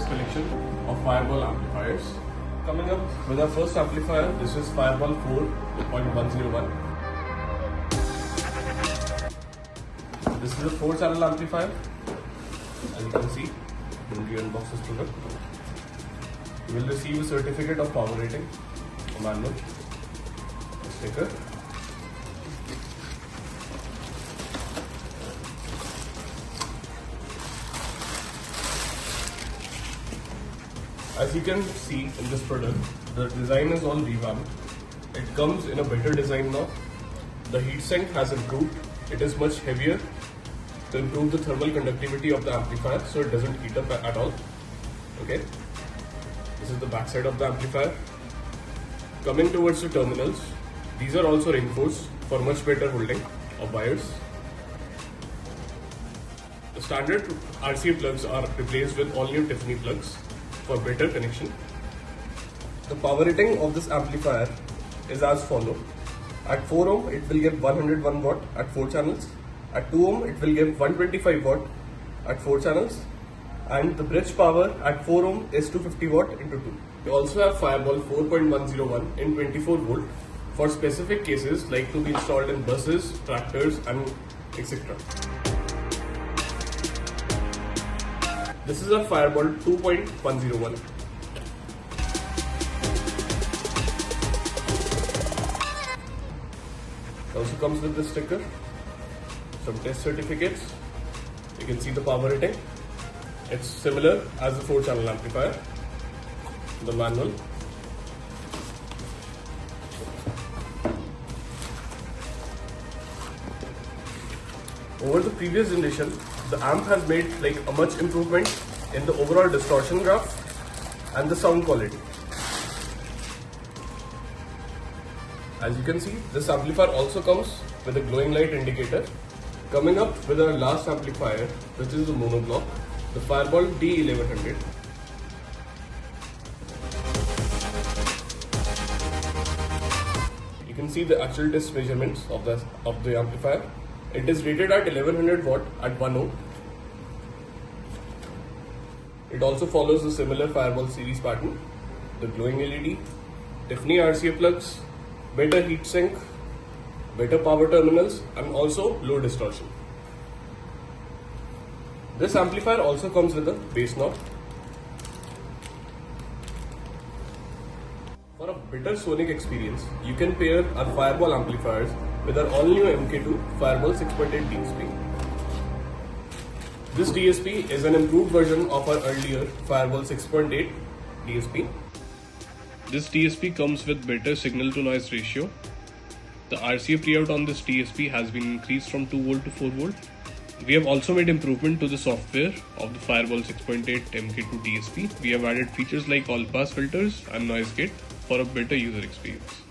collection of Firewall amplifiers. Coming up with our first amplifier, this is Firebolt 4.101. This is a 4-channel amplifier, as you can see when we unbox this product. You will receive a certificate of power rating, a manual, a sticker, as you can see in this product, the design is all revamped. It comes in a better design now. The heatsink has improved. It is much heavier to improve the thermal conductivity of the amplifier so it doesn't heat up at all. Okay, this is the back side of the amplifier. Coming towards the terminals, these are also reinforced for much better holding of wires. The standard RCA plugs are replaced with all new Tiffany plugs for better connection. The power rating of this amplifier is as follows. At 4 ohm it will give 101 watt at 4 channels. At 2 ohm it will give 125 watt at 4 channels. And the bridge power at 4 ohm is 250 watt into 2. We also have Firebolt 4.101 in 24 volt for specific cases like to be installed in buses, tractors and etc. This is a Firebolt 2.101. It also comes with this sticker, some test certificates. You can see the power rating. It's similar as the 4-channel amplifier. The manual. Over the previous generation, the amp has made like a much improvement in the overall distortion graph and the sound quality. As you can see, this amplifier also comes with a glowing light indicator. Coming up with our last amplifier, which is the Monoblock, the Firebolt D1100. You can see the actual test measurements of the amplifier. It is rated at 1100 watt at 1 ohm. It also follows the similar Firebolt series pattern. The glowing LED, Tiffany RCA plugs, better heatsink, better power terminals and also low distortion. This amplifier also comes with a bass knob. For a better sonic experience, you can pair our Firebolt amplifiers with our all-new MK2 Firewall 6.8 DSP. This DSP is an improved version of our earlier Firewall 6.8 DSP. This DSP comes with better signal to noise ratio. The RCA pre-out on this DSP has been increased from 2 volt to 4 volt. We have also made improvement to the software of the Firewall 6.8 MK2 DSP. We have added features like all-pass filters and noise gate for a better user experience.